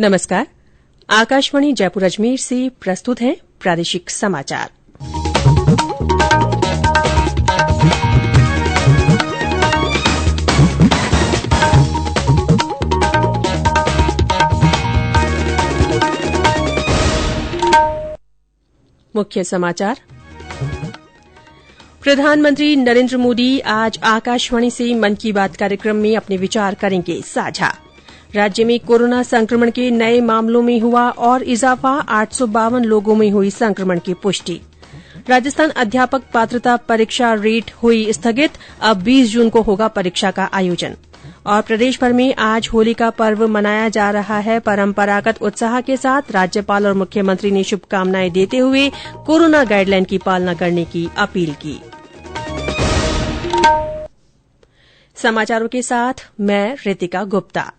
नमस्कार। आकाशवाणी जयपुर अजमेर से प्रस्तुत है प्रादेशिक समाचार। मुख्य समाचार। प्रधानमंत्री नरेंद्र मोदी आज आकाशवाणी से मन की बात कार्यक्रम में अपने विचार करेंगे साझा। राज्य में कोरोना संक्रमण के नए मामलों में हुआ और इजाफा, 852 लोगों में हुई संक्रमण की पुष्टि। राजस्थान अध्यापक पात्रता परीक्षा रेट हुई स्थगित, अब 20 जून को होगा परीक्षा का आयोजन। और प्रदेश भर में आज होली का पर्व मनाया जा रहा है परंपरागत उत्साह के साथ। राज्यपाल और मुख्यमंत्री ने शुभकामनाएं देते हुए कोरोना गाइडलाइन की पालना करने की अपील की। समाचारों के साथ मैं रितिका गुप्ता।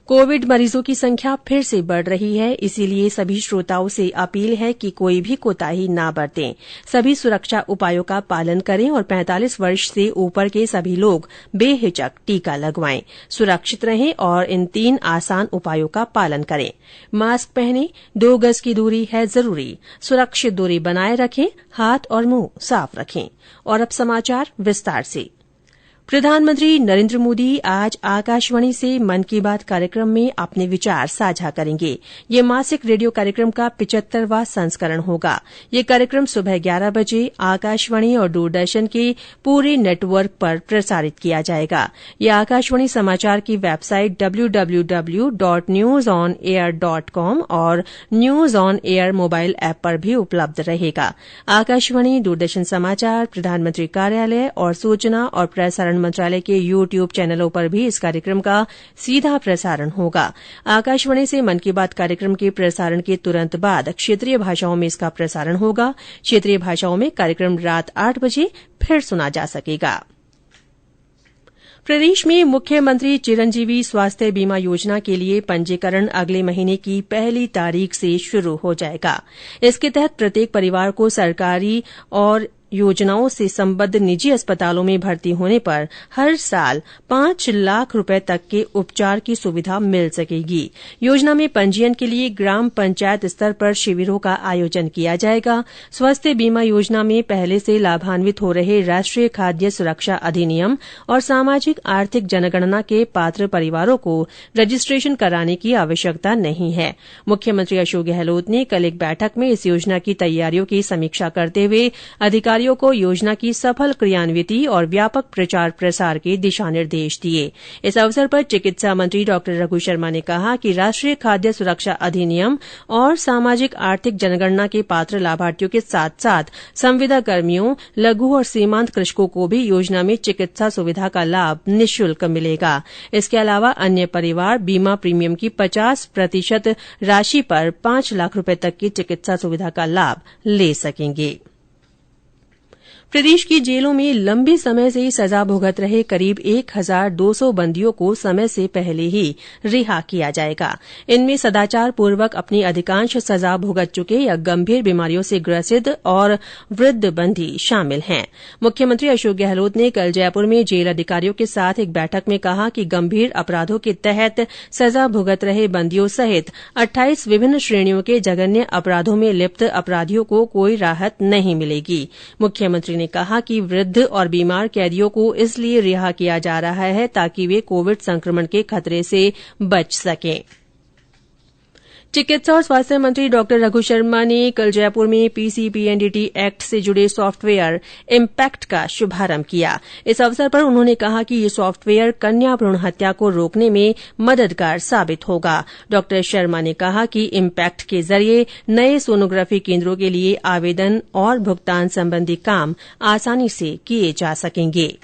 कोविड मरीजों की संख्या फिर से बढ़ रही है, इसीलिए सभी श्रोताओं से अपील है कि कोई भी कोताही न बरतें। सभी सुरक्षा उपायों का पालन करें और 45 वर्ष से ऊपर के सभी लोग बेहिचक टीका लगवाएं। सुरक्षित रहें और इन 3 आसान उपायों का पालन करें। मास्क पहनें, 2 गज की दूरी है जरूरी, सुरक्षित दूरी बनाए रखें, हाथ और मुंह साफ रखें। और अब समाचार विस्तार से। प्रधानमंत्री नरेंद्र मोदी आज आकाशवाणी से मन की बात कार्यक्रम में अपने विचार साझा करेंगे। ये मासिक रेडियो कार्यक्रम का 75वां संस्करण होगा। ये कार्यक्रम सुबह 11 बजे आकाशवाणी और दूरदर्शन के पूरे नेटवर्क पर प्रसारित किया जाएगा। ये आकाशवाणी समाचार की वेबसाइट www.newsonair.com और news on air mobile app पर भी उपलब्ध रहेगा। आकाशवाणी, दूरदर्शन समाचार, प्रधानमंत्री कार्यालय और सूचना और प्रसारण मंत्रालय के YouTube चैनलों पर भी इस कार्यक्रम का सीधा प्रसारण होगा। आकाशवाणी से मन की बात कार्यक्रम के प्रसारण के तुरंत बाद क्षेत्रीय भाषाओं में इसका प्रसारण होगा। क्षेत्रीय भाषाओं में कार्यक्रम रात 8 बजे फिर सुना जा सकेगा। प्रदेश में मुख्यमंत्री चिरंजीवी स्वास्थ्य बीमा योजना के लिए पंजीकरण अगले महीने की 1 तारीख से शुरू हो जाएगा। इसके तहत प्रत्येक परिवार को सरकारी और योजनाओं से संबद्ध निजी अस्पतालों में भर्ती होने पर हर साल 5 लाख रुपए तक के उपचार की सुविधा मिल सकेगी। योजना में पंजीयन के लिए ग्राम पंचायत स्तर पर शिविरों का आयोजन किया जाएगा। स्वास्थ्य बीमा योजना में पहले से लाभान्वित हो रहे राष्ट्रीय खाद्य सुरक्षा अधिनियम और सामाजिक आर्थिक जनगणना के पात्र परिवारों को रजिस्ट्रेशन कराने की आवश्यकता नहीं है। मुख्यमंत्री अशोक गहलोत ने कल एक बैठक में इस योजना की तैयारियों की समीक्षा करते हुए अधिकारियों को योजना की सफल क्रियान्विति और व्यापक प्रचार प्रसार के दिशा निर्देश दिए। इस अवसर पर चिकित्सा मंत्री डॉ रघु शर्मा ने कहा कि राष्ट्रीय खाद्य सुरक्षा अधिनियम और सामाजिक आर्थिक जनगणना के पात्र लाभार्थियों के साथ साथ संविदा कर्मियों, लघु और सीमांत कृषकों को भी योजना में चिकित्सा सुविधा का लाभ निःशुल्क मिलेगा। इसके अलावा अन्य परिवार बीमा प्रीमियम की 50% राशि पर 5 लाख रुपए तक की चिकित्सा सुविधा का लाभ ले सकेंगे। प्रदेश की जेलों में लंबे समय से सजा भुगत रहे करीब 1200 बंदियों को समय से पहले ही रिहा किया जाएगा। इनमें सदाचार पूर्वक अपनी अधिकांश सजा भुगत चुके या गंभीर बीमारियों से ग्रसित और वृद्ध बंदी शामिल हैं। मुख्यमंत्री अशोक गहलोत ने कल जयपुर में जेल अधिकारियों के साथ एक बैठक में कहा कि गंभीर अपराधों के तहत सजा भुगत रहे बंदियों सहित 28 विभिन्न श्रेणियों के जघन्य अपराधों में लिप्त अपराधियों को कोई राहत नहीं मिलेगी। मुख्यमंत्री ने कहा कि वृद्ध और बीमार कैदियों को इसलिए रिहा किया जा रहा है ताकि वे कोविड संक्रमण के खतरे से बच सकें। चिकित्सा और स्वास्थ्य मंत्री डॉ रघु शर्मा ने कल जयपुर में पीसीपीएनडीटी एक्ट से जुड़े सॉफ्टवेयर इम्पैक्ट का शुभारंभ किया। इस अवसर पर उन्होंने कहा कि ये सॉफ्टवेयर कन्या भ्रूण हत्या को रोकने में मददगार साबित होगा। डॉ शर्मा ने कहा कि इम्पैक्ट के जरिए नए सोनोग्राफी केंद्रों के लिए आवेदन और भुगतान संबंधी काम आसानी से किए जा सकेंगे।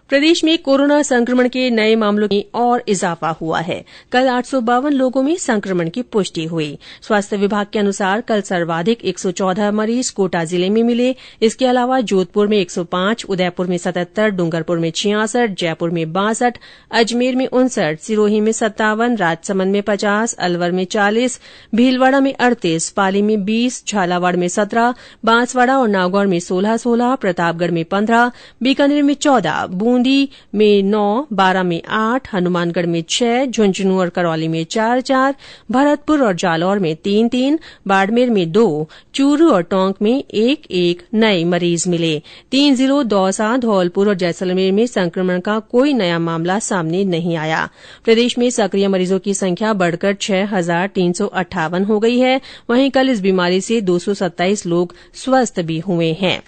प्रदेश में कोरोना संक्रमण के नए मामलों में और इजाफा हुआ है। कल 852 लोगों में संक्रमण की पुष्टि हुई। स्वास्थ्य विभाग के अनुसार कल सर्वाधिक 114 मरीज कोटा जिले में मिले। इसके अलावा जोधपुर में 105, उदयपुर में 77, डूंगरपुर में 66, जयपुर में 62, अजमेर में 59, सिरोही में 57, राजसमंद में 50, अलवर में 40, भीलवाड़ा में 38, पाली में 20, झालावाड़ में 17, बांसवाड़ा और नागौर में 16-16, प्रतापगढ़ में 15, बीकानेर में 14, बूंदी में 9, बारां में 8, हनुमानगढ़ में 6, झुंझुनू और करौली में 4-4, भरतपुर और जालौर में 3-3, बाड़मेर में 2, चूरू और टोंक में 1-1 नए मरीज मिले। 3 जिलों दौसा, धौलपुर और जैसलमेर में संक्रमण का कोई नया मामला सामने नहीं आया। प्रदेश में सक्रिय मरीजों की संख्या बढ़कर 6,358 हो गई है। वहीं कल इस बीमारी से 227 लोग स्वस्थ भी हुए हैं।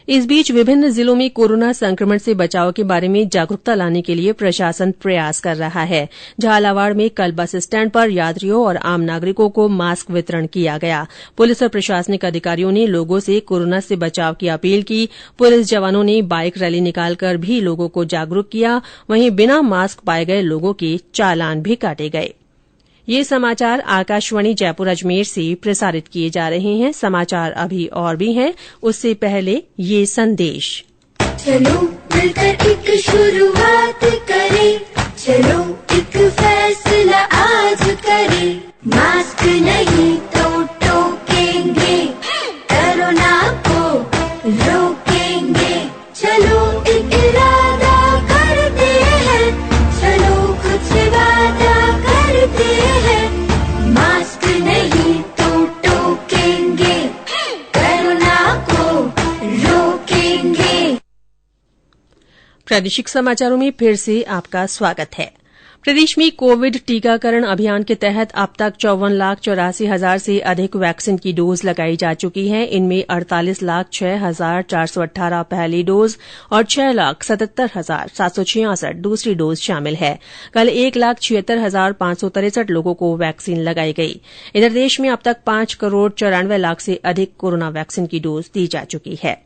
इस बीच विभिन्न जिलों में कोरोना संक्रमण से बचाव के बारे में जागरूकता लाने के लिए प्रशासन प्रयास कर रहा है। झालावाड़ में कल बस स्टैंड पर यात्रियों और आम नागरिकों को मास्क वितरण किया गया। पुलिस और प्रशासनिक अधिकारियों ने लोगों से कोरोना से बचाव की अपील की। पुलिस जवानों ने बाइक रैली निकालकर भी लोगों को जागरूक किया। वहीं बिना मास्क पाए गए लोगों के चालान भी काटे गए। ये समाचार आकाशवाणी जयपुर अजमेर से प्रसारित किए जा रहे हैं। समाचार अभी और भी हैं, उससे पहले ये संदेश। चलो मिलकर एक शुरुआत करें, चलो एक फैसला आज करें। मास्क नहीं तो टोकेंगे, कोरोना को रोकेंगे। चलो एक इरादा करते हैं, चलो कुछ वादा करते हैं। मास्क नहीं तो टोकेंगे, कोरोना को रोकेंगे। प्रादेशिक समाचारों में फिर से आपका स्वागत है। प्रदेश में कोविड टीकाकरण अभियान के तहत अब तक 54,84,000 से अधिक वैक्सीन की डोज लगाई जा चुकी है। इनमें 48,06,418 पहली डोज और 6,77,766 दूसरी डोज शामिल है। कल 1,76,563 लोगों को वैक्सीन लगाई गई। इधर देश में अब तक 5,94,00,000 से अधिक कोरोना वैक्सीन की डोज दी जा चुकी है।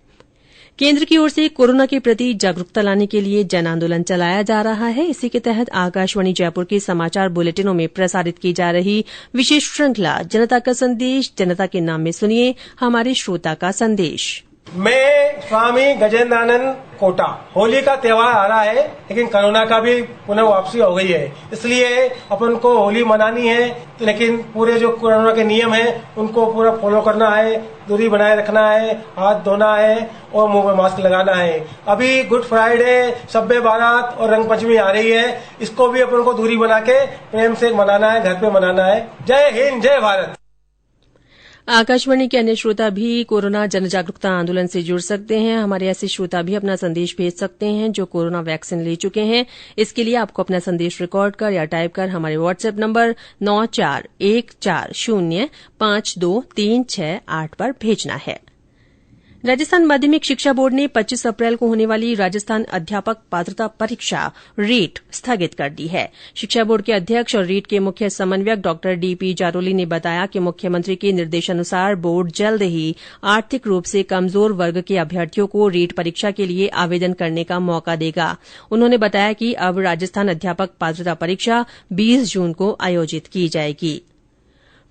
केंद्र की ओर से कोरोना के प्रति जागरूकता लाने के लिए जन आंदोलन चलाया जा रहा है। इसी के तहत आकाशवाणी जयपुर के समाचार बुलेटिनों में प्रसारित की जा रही विशेष श्रृंखला जनता का संदेश, जनता के नाम में सुनिए हमारे श्रोता का संदेश। मैं स्वामी गजेंद्रानंद कोटा। होली का त्योहार आ रहा है, लेकिन कोरोना का भी पुनः वापसी हो गई है, इसलिए अपन को होली मनानी है, लेकिन पूरे जो कोरोना के नियम हैं उनको पूरा फॉलो करना है। दूरी बनाए रखना है, हाथ धोना है और मुंह में मास्क लगाना है। अभी गुड फ्राइडे, शब्बे बारात और रंग पंचमी आ रही है, इसको भी अपन को दूरी बना के प्रेम से मनाना है, घर पे मनाना है। जय हिंद, जय भारत। आकाशवाणी के अन्य श्रोता भी कोरोना जन जागरूकता आंदोलन से जुड़ सकते हैं। हमारे ऐसे श्रोता भी अपना संदेश भेज सकते हैं जो कोरोना वैक्सीन ले चुके हैं। इसके लिए आपको अपना संदेश रिकॉर्ड कर या टाइप कर हमारे व्हाट्सएप नंबर 9414052368 पर भेजना है। राजस्थान माध्यमिक शिक्षा बोर्ड ने 25 अप्रैल को होने वाली राजस्थान अध्यापक पात्रता परीक्षा रीट स्थगित कर दी है। शिक्षा बोर्ड के अध्यक्ष और रीट के मुख्य समन्वयक डॉ डीपी जारोली ने बताया कि मुख्यमंत्री के निर्देशानुसार बोर्ड जल्द ही आर्थिक रूप से कमजोर वर्ग के अभ्यर्थियों को रीट परीक्षा के लिए आवेदन करने का मौका देगा। उन्होंने बताया कि अब राजस्थान अध्यापक पात्रता परीक्षा 20 जून को आयोजित की जाएगी।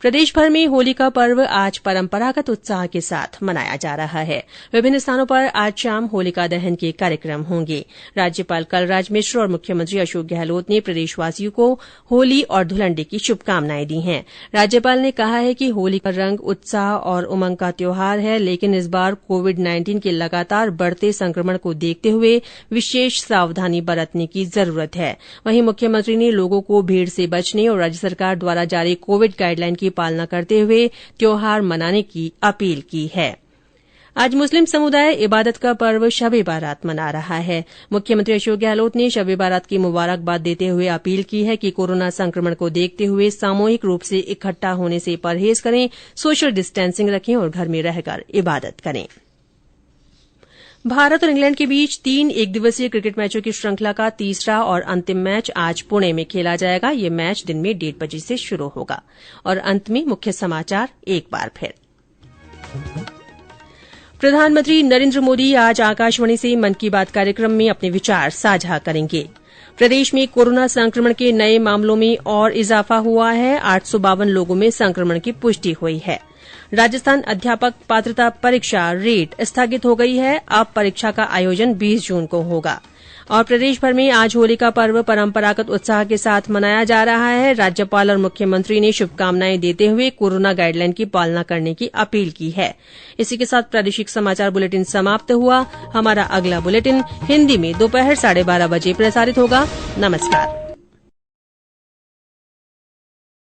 प्रदेश भर में होली का पर्व आज परंपरागत उत्साह के साथ मनाया जा रहा है। विभिन्न स्थानों पर आज शाम होलिका दहन के कार्यक्रम होंगे। राज्यपाल कलराज मिश्र और मुख्यमंत्री अशोक गहलोत ने प्रदेशवासियों को होली और धुलंडी की शुभकामनाएं दी हैं। राज्यपाल ने कहा है कि होली का रंग उत्साह और उमंग का त्योहार है, लेकिन इस बार कोविड-19 के लगातार बढ़ते संक्रमण को देखते हुए विशेष सावधानी बरतने की जरूरत है। वहीं मुख्यमंत्री ने लोगों को भीड़ से बचने और राज्य सरकार द्वारा जारी कोविड गाइडलाइन की पालना करते हुए त्योहार मनाने की अपील की है। आज मुस्लिम समुदाय इबादत का पर्व शब-ए बारात मना रहा है। मुख्यमंत्री अशोक गहलोत ने शब-ए बारात की मुबारकबाद देते हुए अपील की है कि कोरोना संक्रमण को देखते हुए सामूहिक रूप से इकट्ठा होने से परहेज करें, सोशल डिस्टेंसिंग रखें और घर में रहकर इबादत करें। भारत और इंग्लैंड के बीच 3 एकदिवसीय क्रिकेट मैचों की श्रृंखला का तीसरा और अंतिम मैच आज पुणे में खेला जाएगा। यह मैच दिन में 1:30 बजे से शुरू होगा। और अंत में मुख्य समाचार एक बार फिर। प्रधानमंत्री नरेंद्र मोदी आज आकाशवाणी से मन की बात कार्यक्रम में अपने विचार साझा करेंगे। प्रदेश में कोरोना संक्रमण के नए मामलों में और इजाफा हुआ है। 852 लोगों में संक्रमण की पुष्टि हुई है। राजस्थान अध्यापक पात्रता परीक्षा रीट स्थगित हो गई है। अब परीक्षा का आयोजन 20 जून को होगा। और प्रदेश भर में आज होली का पर्व परंपरागत उत्साह के साथ मनाया जा रहा है। राज्यपाल और मुख्यमंत्री ने शुभकामनाएं देते हुए कोरोना गाइडलाइन की पालना करने की अपील की है। इसी के साथ प्रादेशिक समाचार बुलेटिन समाप्त हुआ। हमारा अगला बुलेटिन हिन्दी में दोपहर 12:30 बजे प्रसारित होगा। नमस्कार।